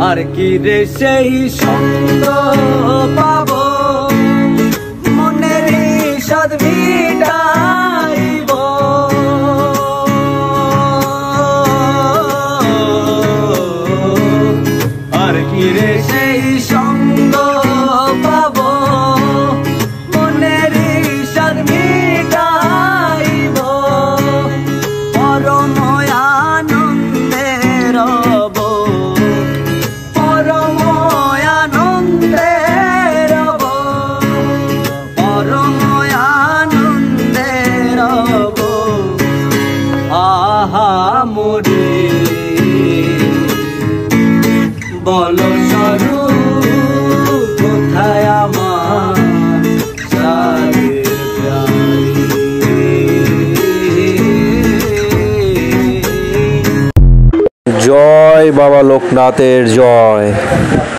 আর কি রে সেই সঙ্গ পাবো মনের সাদ মিটাইব আর কি রে সেই সঙ্গ পাবো মনের সাদ মিটাইব পরম আনন্দে রব পরম আনন্দে রব পরম আনন্দে রব আহা মোরে বল স্বরূপ কোথায় আমার সাদের জয় বাবা লোকনাথের জয়।